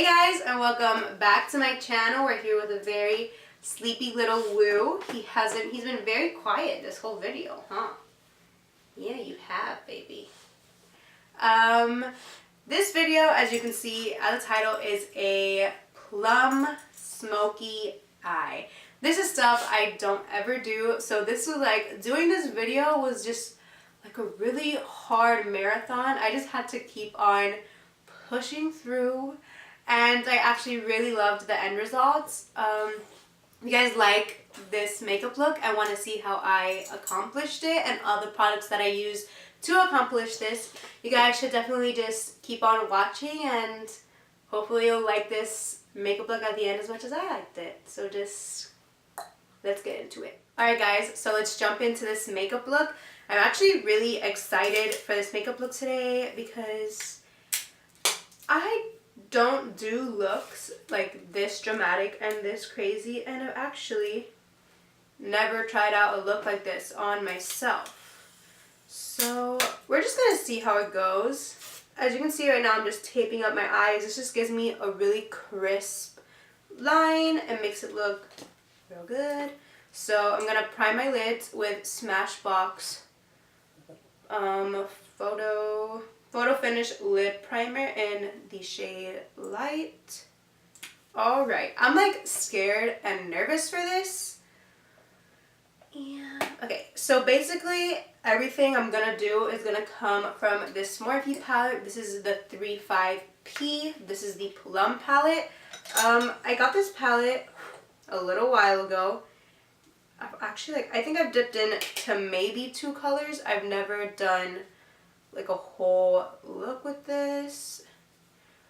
Hey guys, and welcome back to my channel. We're here with a very sleepy little Woo. He's been very quiet this whole video, huh? Yeah, you have, baby. This video, as you can see as the title, is a plum smoky eye. This is stuff I don't ever do, so this was like, doing this video was just like a really hard marathon. I just had to keep on pushing through, and I actually really loved the end results. If you guys like this makeup look and want to see how I accomplished it and all the products that I use to accomplish this, you guys should definitely just keep on watching, and hopefully you'll like this makeup look at the end as much as I liked it. So just let's get into it. Alright guys, so let's jump into this makeup look. I'm actually really excited for this makeup look today because I don't do looks like this dramatic and this crazy, and I've actually never tried out a look like this on myself. So we're just gonna see how it goes. As you can see right now, I'm just taping up my eyes. This just gives me a really crisp line and makes it look real good. So I'm gonna prime my lids with Smashbox Photo Finish Lid Primer in the shade Light. Alright, I'm like scared and nervous for this. And okay, so basically everything I'm gonna do is gonna come from this Morphe palette. This is the 35P. This is the Plum palette. I got this palette a little while ago. I think I've dipped into maybe 2 colors. I've never done like a whole look with this.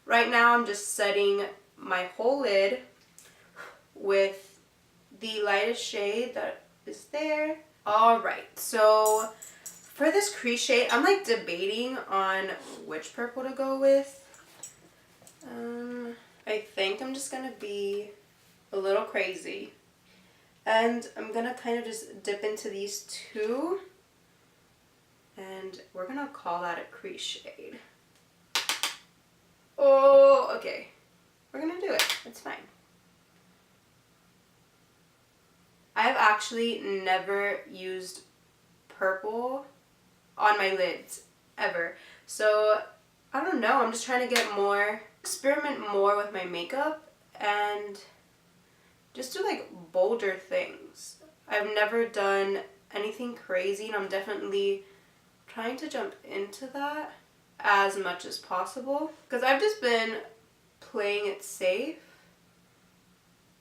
Right now I'm just setting my whole lid with the lightest shade that is there. Alright, so for this crease shade, I'm like debating on which purple to go with. I think I'm just gonna be a little crazy, and I'm gonna kind of just dip into these 2, and we're gonna call that a crease shade. Oh, okay. We're gonna do it. It's fine. I've actually never used purple on my lids ever. So I don't know, I'm just trying to experiment more with my makeup and just do like bolder things. I've never done anything crazy, and I'm definitely trying to jump into that as much as possible because I've just been playing it safe.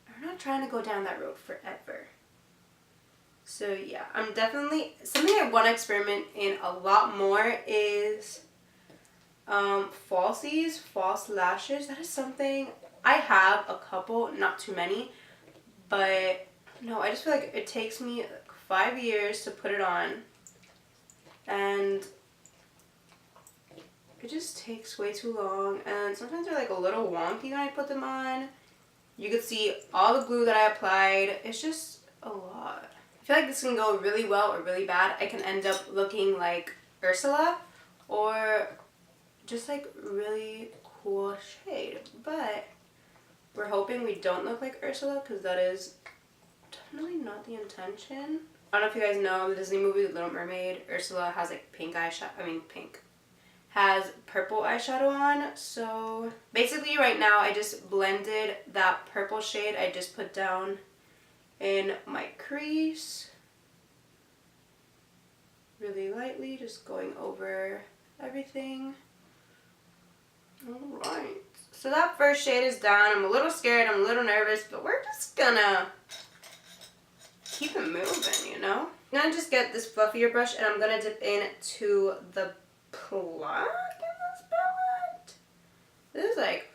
I'm not trying to go down that road forever. So yeah, I'm definitely, something I want to experiment in a lot more is false lashes. That is something I have a couple, not too many, but no, I just feel like it takes me like 5 years to put it on, and it just takes way too long, and sometimes they're like a little wonky when I put them on. You could see all the glue that I applied. It's just a lot. I feel like this can go really well or really bad. I can end up looking like Ursula or just like really cool shade, but we're hoping we don't look like Ursula because that is definitely not the intention. I don't know if you guys know the Disney movie The Little Mermaid. Ursula has like has purple eyeshadow on. So basically right now I just blended that purple shade I just put down in my crease really lightly, just going over everything. Alright, so that first shade is down. I'm a little scared, I'm a little nervous, but we're just gonna keep it moving, you know? I'm gonna just get this fluffier brush and I'm gonna dip into the black in this palette. This is like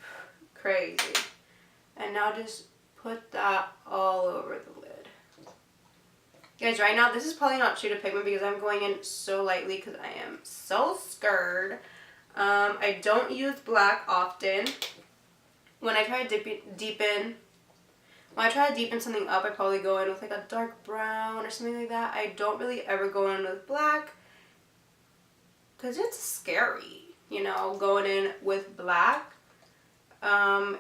crazy. And now just put that all over the lid. Guys, right now this is probably not true to pigment because I'm going in so lightly because I am so scared. I don't use black often. When I try to deepen something up, I probably go in with like a dark brown or something like that. I don't really ever go in with black because it's scary, you know, going in with black.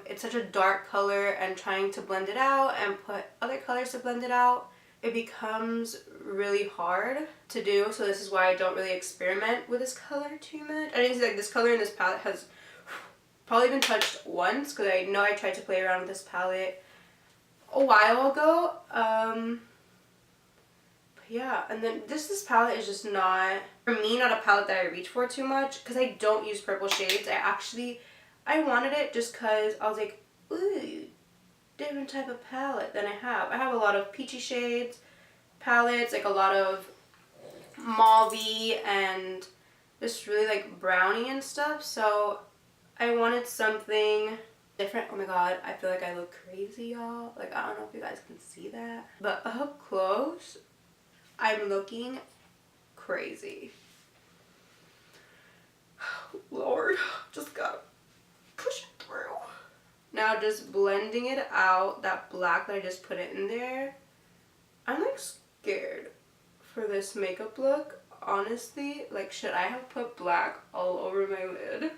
it's such a dark color, and trying to blend it out and put other colors to blend it out, it becomes really hard to do. So this is why I don't really experiment with this color too much. I think like this color in this palette has probably been touched once, because I know I tried to play around with this palette a while ago. But yeah, and then this palette is just not, for me, not a palette that I reach for too much, because I don't use purple shades. I wanted it just because I was like, ooh, different type of palette than I have. I have a lot of peachy shades palettes, like a lot of mauve-y and just really like brownie and stuff. So I wanted something different. Oh my god, I feel like I look crazy, y'all. Like, I don't know if you guys can see that, but up close, I'm looking crazy. Lord, just gotta push it through. Now just blending it out, that black that I just put in there. I'm like scared for this makeup look, honestly. Like, should I have put black all over my lid?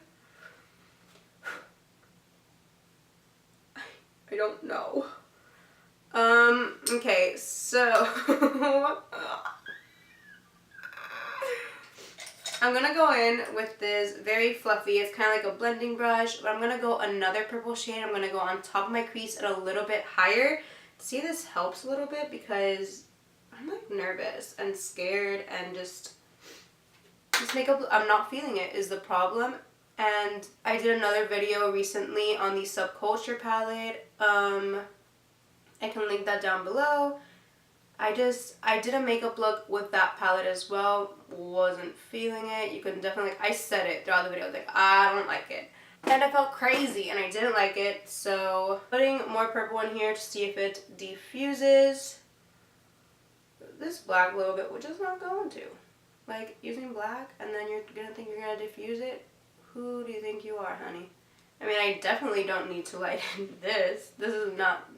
I don't know. Okay, so I'm gonna go in with this very fluffy, it's kind of like a blending brush, but I'm gonna go another purple shade. I'm gonna go on top of my crease and a little bit higher. See, this helps a little bit because I'm like nervous and scared, and just this makeup, I'm not feeling it is the problem. And I did another video recently on the Subculture palette. I can link that down below. I did a makeup look with that palette as well. Wasn't feeling it. You can definitely, I said it throughout the video, like, I don't like it. And I felt crazy and I didn't like it. So putting more purple in here to see if it diffuses this black a little bit, which is not going to. Like, using black and then you're gonna think you're gonna diffuse it. Who do you think you are, honey? I mean, I definitely don't need to lighten this. This is not,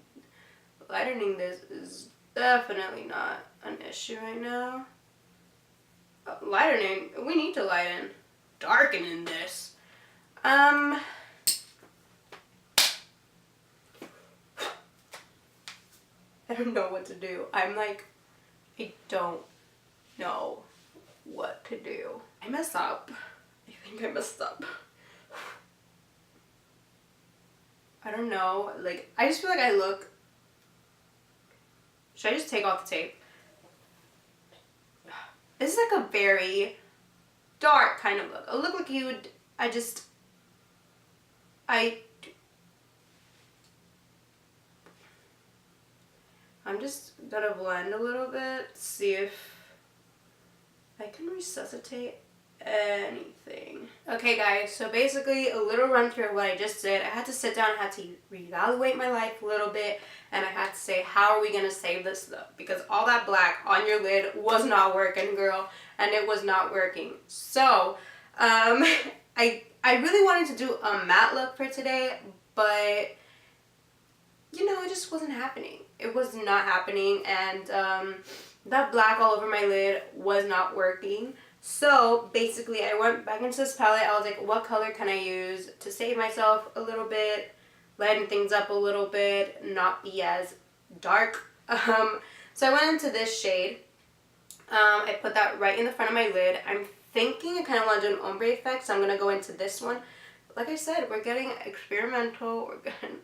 lightening this is definitely not an issue right now. Lightening, we need to lighten. Darkening this. I don't know what to do. I'm like, I don't know what to do. I mess up. I think I messed up. I don't know. Like, I just feel like I look... Should I just take off the tape? This is like a very dark kind of look. A look like you would... I'm just gonna blend a little bit, see if I can resuscitate anything. Okay guys, so basically a little run through of what I just did. I had to sit down, I had to reevaluate my life a little bit, and I had to say, how are we gonna save this look? Because all that black on your lid was not working, girl, and it was not working. So I really wanted to do a matte look for today, but you know, it just wasn't happening. It was not happening, and that black all over my lid was not working. So basically I went back into this palette. I was like, what color can I use to save myself a little bit, lighten things up a little bit, not be as dark. So I went into this shade. I put that right in the front of my lid. I'm thinking I kind of want to do an ombre effect, so I'm going to go into this one. Like I said, we're getting experimental. We're getting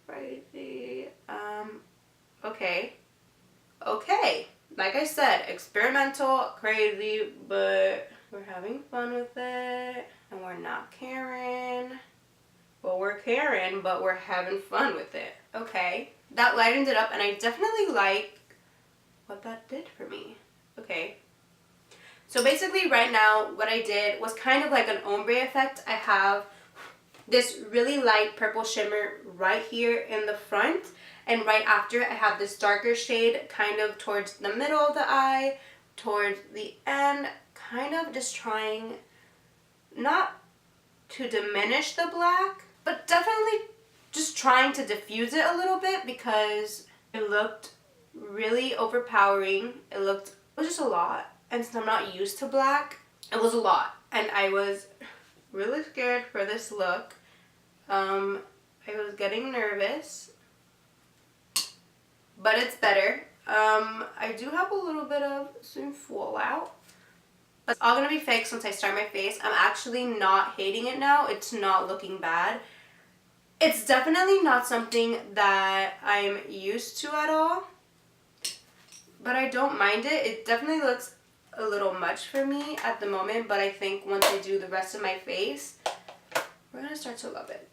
crazy. Okay. Like I said, experimental, crazy, but we're having fun with it, and we're not caring. Well, we're caring, but we're having fun with it. Okay, that lightened it up, and I definitely like what that did for me. Okay, so basically right now, what I did was kind of like an ombre effect. I have this really light purple shimmer right here in the front, and right after I have this darker shade kind of towards the middle of the eye, towards the end, kind of just trying not to diminish the black, but definitely just trying to diffuse it a little bit because it looked really overpowering. It was just a lot, and since I'm not used to black, it was a lot, and I was really scared for this look. I was getting nervous, but it's better. I do have a little bit of some fallout. But it's all gonna be fixed once I start my face. I'm actually not hating it now. It's not looking bad. It's definitely not something that I'm used to at all, but I don't mind it. It definitely looks a little much for me at the moment, but I think once I do the rest of my face, we're gonna start to love it.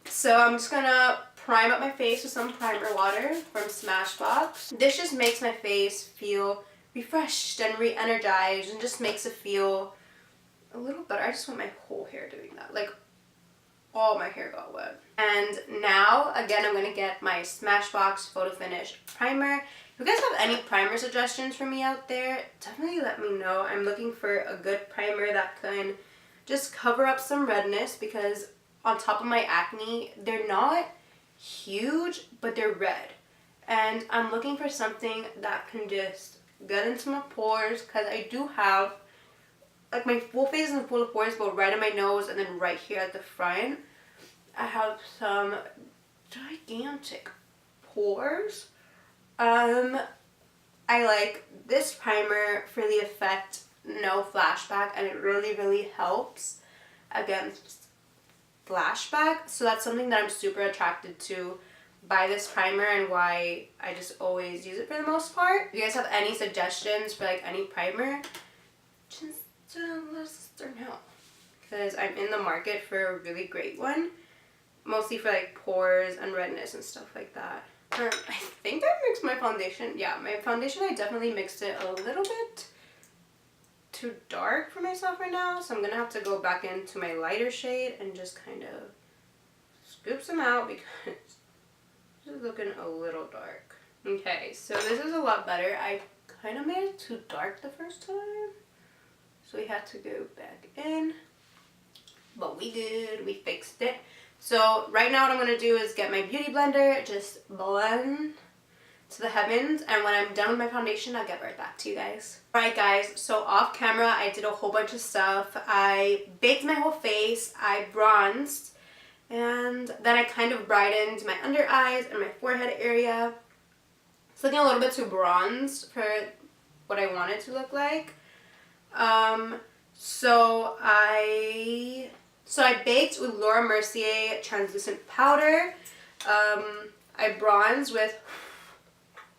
So I'm just gonna prime up my face with some primer water from Smashbox. This just makes my face feel refreshed and re-energized and just makes it feel a little better. I just want my whole hair doing that. Like, all my hair got wet. And now, again, I'm going to get my Smashbox Photo Finish Primer. If you guys have any primer suggestions for me out there, definitely let me know. I'm looking for a good primer that can just cover up some redness, because on top of my acne, they're not huge, but they're red. And I'm looking for something that can just get into my pores, because I do have, like, my full face isn't full of pores, but right on my nose and then right here at the front, I have some gigantic pores. I like this primer for the effect no flashback, and it really helps against flashback. So that's something that I'm super attracted to by this primer, and why I just always use it for the most part. If you guys have any suggestions for like any primer, just let us know, because I'm in the market for a really great one, mostly for like pores and redness and stuff like that. I think I mixed my foundation. Yeah, my foundation, I definitely mixed it a little bit too dark for myself right now, so I'm gonna have to go back into my lighter shade and just kind of scoop some out, because this is looking a little dark. Okay, so this is a lot better. I kind of made it too dark the first time, so we had to go back in, but we did. We fixed it. So right now what I'm going to do is get my beauty blender, just blend to the heavens, and when I'm done with my foundation, I'll get right back to you guys. Alright guys, so off camera I did a whole bunch of stuff. I baked my whole face, I bronzed, and then I kind of brightened my under eyes and my forehead area. It's looking a little bit too bronzed for what I want it to look like. So I baked with Laura Mercier translucent powder. I bronzed with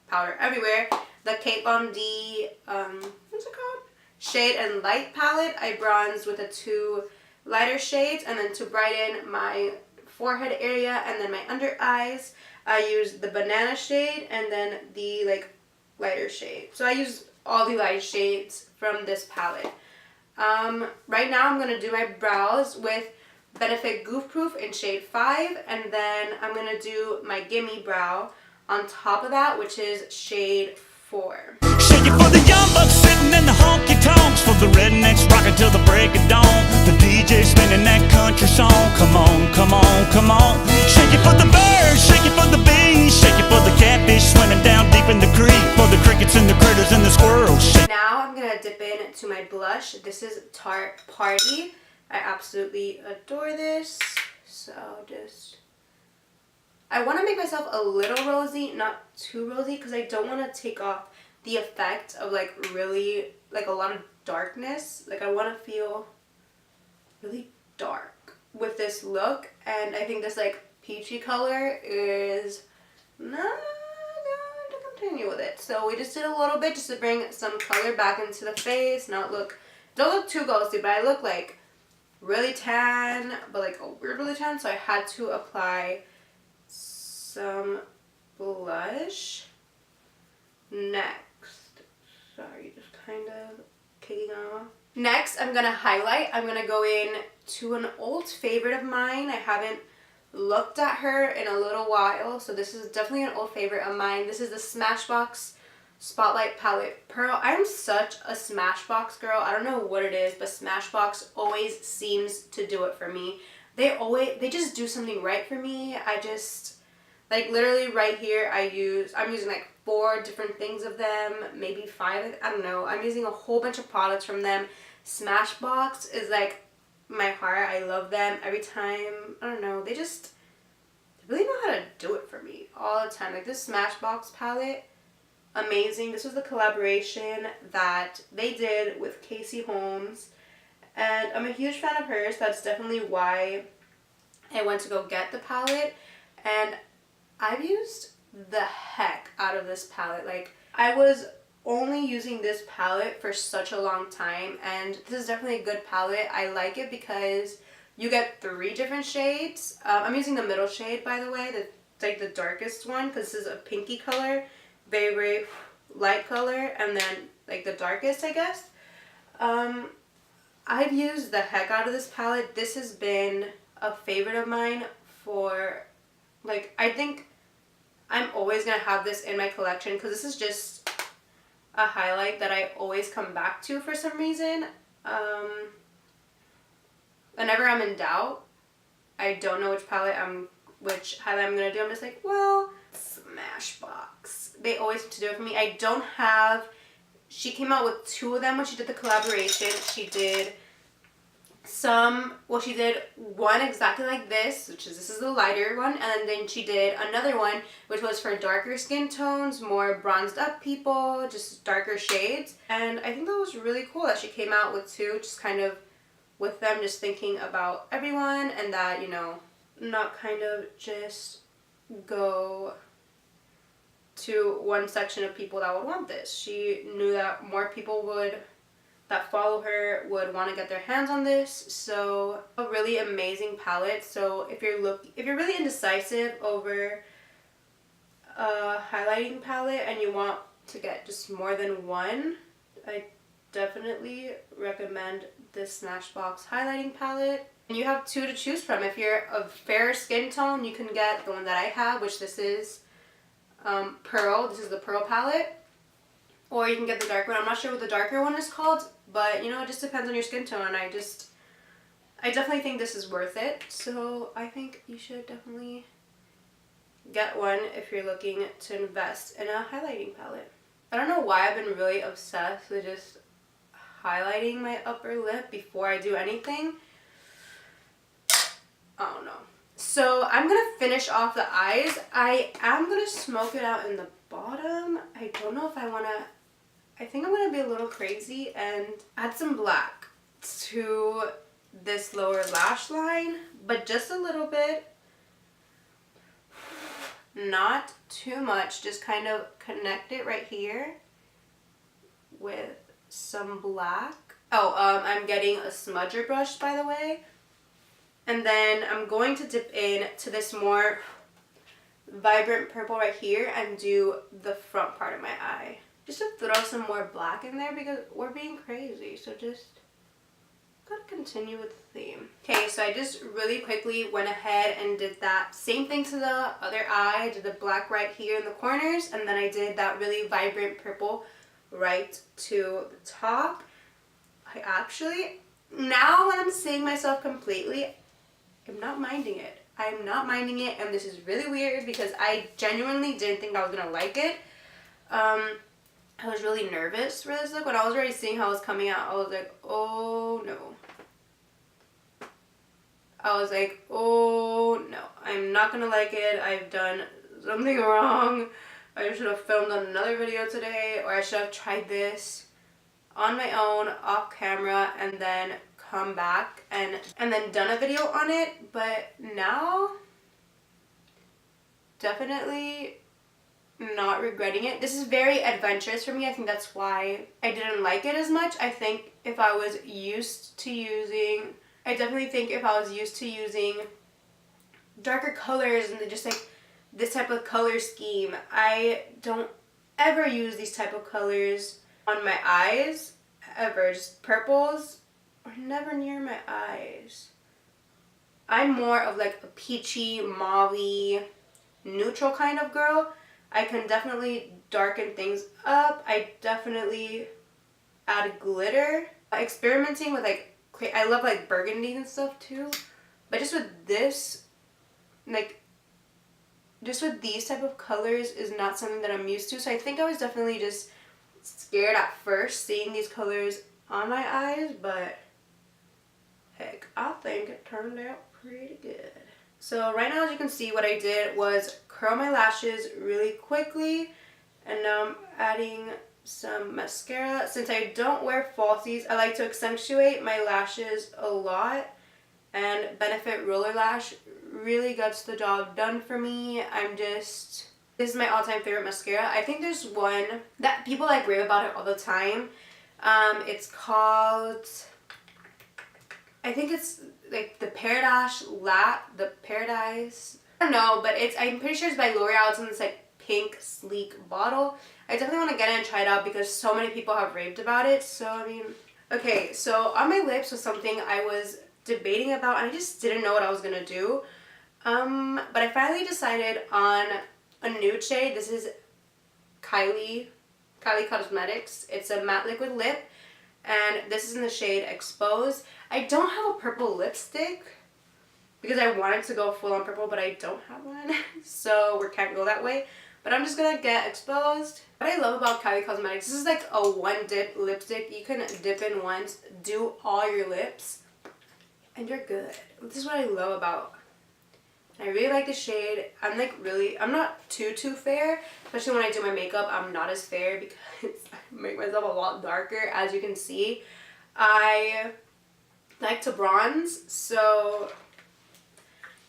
powder everywhere. The Kate Von D, what's it called? Shade and Light palette. I bronzed with the two lighter shades, and then to brighten my forehead area and then my under eyes, I used the banana shade and then the like lighter shade. So I used all the light shades from this palette. Right now I'm going to do my brows with Benefit Goof Proof in shade 5, and then I'm going to do my Gimme Brow on top of that, which is shade 4. Shake it for the young bucks sitting in the honky tonks, for the rednecks rocking till the break of dawn. The DJ spinning that country song. Come on, come on, come on. Shake it for the birds, shake it for the bees, shake it for the catfish swimming down deep in the creek, for the crickets and the critters and the squirrels. Now I'm gonna dip into my blush. This is Tarte Party. I absolutely adore this. So I want to make myself a little rosy, not too rosy, because I don't want to take off the effect of like really like a lot of darkness. Like I want to feel really dark with this look, and I think this like peachy color is not going to continue with it. So we just did a little bit just to bring some color back into the face, don't look too ghosty, but I look like really tan, but like a weird really tan, so I had to apply some blush next. Sorry, just kind of kicking off. Next, I'm gonna highlight. I'm gonna go in to an old favorite of mine. I haven't looked at her in a little while, so this is definitely an old favorite of mine. This is the Smashbox Spotlight Palette Pearl. I'm such a Smashbox girl. I don't know what it is, but Smashbox always seems to do it for me. They just do something right for me. I just, like, literally right here I'm using like 4 different things of them, maybe 5, I don't know. I'm using a whole bunch of products from them. Smashbox is like my heart. I love them every time. I don't know, they really know how to do it for me all the time. Like this Smashbox palette, amazing. This was the collaboration that they did with Casey Holmes, and I'm a huge fan of hers. That's definitely why I went to go get the palette, and I've used the heck out of this palette. Like, I was only using this palette for such a long time, and this is definitely a good palette. I like it because you get 3 different shades. I'm using the middle shade, by the way, like the darkest one, because this is a pinky color, very, very light color, and then like the darkest, I guess. I've used the heck out of this palette. This has been a favorite of mine for, like, I think I'm always gonna have this in my collection because this is just a highlight that I always come back to for some reason. Whenever I'm in doubt, I don't know which highlight I'm gonna do, I'm just like, well, Smashbox. They always have to do it for me. I don't have, she came out with 2 of them when she did the collaboration. She did she did one exactly like this, this is the lighter one, and then she did another one which was for darker skin tones, more bronzed up people, just darker shades. And I think that was really cool that she came out with 2, just kind of with them just thinking about everyone, and that, you know, not kind of just go to one section of people that would want this. She knew that more people that follow her would want to get their hands on this. So a really amazing palette. So if you're really indecisive over a highlighting palette and you want to get just more than one, I definitely recommend this Smashbox highlighting palette. And you have 2 to choose from. If you're of fairer skin tone, you can get the one that I have, which this is Pearl. This is the Pearl palette. Or you can get the dark one. I'm not sure what the darker one is called, but you know, it just depends on your skin tone. I definitely think this is worth it. So I think you should definitely get one if you're looking to invest in a highlighting palette. I don't know why I've been really obsessed with just highlighting my upper lip before I do anything. I don't know. So I'm going to finish off the eyes. I am going to smoke it out in the bottom. I don't know if I want to, I think I'm going to be a little crazy and add some black to this lower lash line, but just a little bit. Not too much, just kind of connect it right here with some black. Oh, I'm getting a smudger brush, by the way. And then I'm going to dip in to this more vibrant purple right here and do the front part of my eye. Just to throw some more black in there because we're being crazy. So just gotta continue with the theme. Okay, so I just really quickly went ahead and did that same thing to the other eye. I did the black right here in the corners, and then I did that really vibrant purple right to the top. I actually, now when I'm seeing myself completely, I'm not minding it. I'm not minding it, and this is really weird because I genuinely didn't think I was gonna like it. I was really nervous for this look. When I was already seeing how it was coming out, I was like, oh no. I was like, oh no, I'm not gonna like it. I've done something wrong. I should have filmed another video today, or I should have tried this on my own, off camera, and then come back and then done a video on it. But now, definitely not regretting it. This is very adventurous for me. I think that's why I didn't like it as much. I think if I was used to using, darker colors and just like this type of color scheme. I don't ever use these type of colors on my eyes, ever. Just purples are never near my eyes. I'm more of like a peachy, mauve-y, neutral kind of girl. I can definitely darken things up. I definitely add glitter. Experimenting with like, I love like burgundy and stuff too. But just with this, like, just with these type of colors is not something that I'm used to. So I think I was definitely just scared at first seeing these colors on my eyes, but heck, I think it turned out pretty good. So right now, as you can see, what I did was curl my lashes really quickly, and now I'm adding some mascara. Since I don't wear falsies, I like to accentuate my lashes a lot, and Benefit Roller Lash really gets the job done for me. This is my all-time favorite mascara. I think there's one that people like rave about it all the time. It's called, I think it's like the Paradise, I don't know, but I'm pretty sure it's by L'Oreal. It's in this like pink sleek bottle. I definitely want to get it and try it out because so many people have raved about it. So I mean, okay, so on my lips was something I was debating about, and I just didn't know what I was gonna do. But I finally decided on a nude shade. This is Kylie Cosmetics. It's a matte liquid lip, and this is in the shade Exposed. I don't have a purple lipstick because I wanted to go full on purple, but I don't have one, so we can't go that way. But I'm just gonna get Exposed. What I love about Kylie Cosmetics, this is like a one dip lipstick. You can dip in once, do all your lips, and you're good. This is what I love about. I really like the shade. I'm not too fair, especially when I do my makeup. I'm not as fair because I make myself a lot darker, as you can see. I like to bronze, so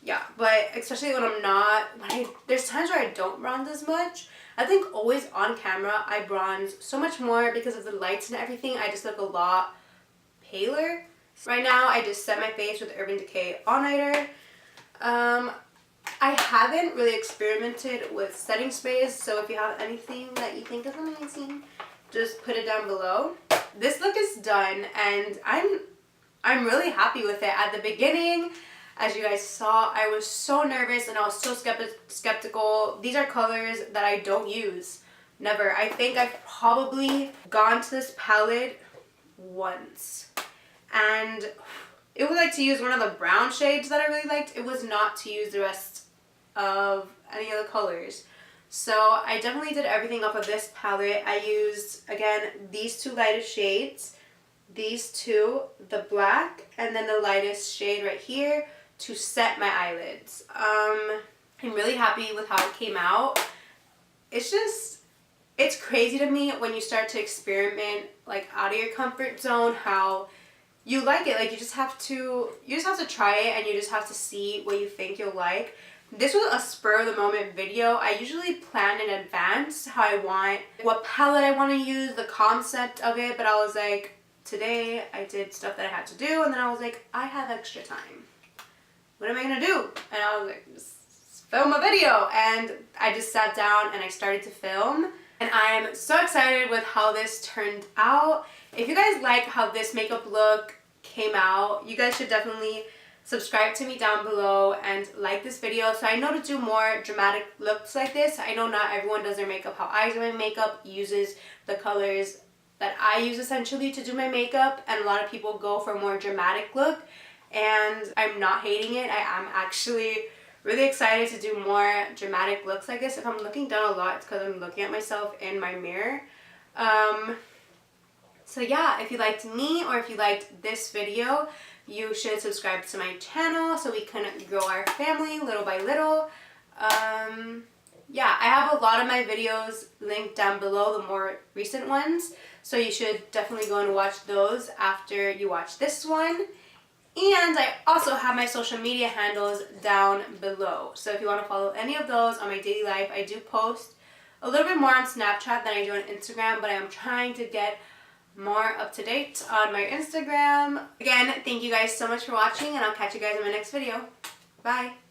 yeah, but especially when there's times where I don't bronze as much. I think always on camera I bronze so much more because of the lights and everything. I just look a lot paler. Right now I just set my face with Urban Decay All Nighter. I haven't really experimented with setting sprays, so if you have anything that you think is amazing, just put it down below. This look is done, and I'm really happy with it. At the beginning, as you guys saw, I was so nervous and I was so skeptical. These are colors that I don't use. Never. I think I've probably gone to this palette once, and it was like to use one of the brown shades that I really liked. It was not to use the rest of any other colors. So I definitely did everything off of this palette. I used, again, these two lightest shades, these two, the black, and then the lightest shade right here to set my eyelids. I'm really happy with how it came out. It's crazy to me when you start to experiment like out of your comfort zone, how you like it. Like you just have to try it, and you just have to see what you think you'll like. This was a spur of the moment video. I usually plan in advance what palette I want to use, the concept of it, but I was like, today I did stuff that I had to do, and then I was like, I have extra time. What am I gonna do? And I was like, just film a video. And I just sat down and I started to film. And I am so excited with how this turned out. If you guys like how this makeup look came out, you guys should definitely subscribe to me down below and like this video so I know to do more dramatic looks like this. I know not everyone does their makeup how I do my makeup, uses the colors that I use essentially to do my makeup, and a lot of people go for a more dramatic look, and I'm not hating it. I am actually really excited to do more dramatic looks like this. If I'm looking down a lot, it's because I'm looking at myself in my mirror. So yeah, if you liked me or if you liked this video, you should subscribe to my channel so we can grow our family little by little. Yeah, I have a lot of my videos linked down below, the more recent ones. So you should definitely go and watch those after you watch this one. And I also have my social media handles down below. So if you want to follow any of those on my daily life, I do post a little bit more on Snapchat than I do on Instagram, but I'm trying to get more up to date on my Instagram. Again, thank you guys so much for watching, and I'll catch you guys in my next video. Bye!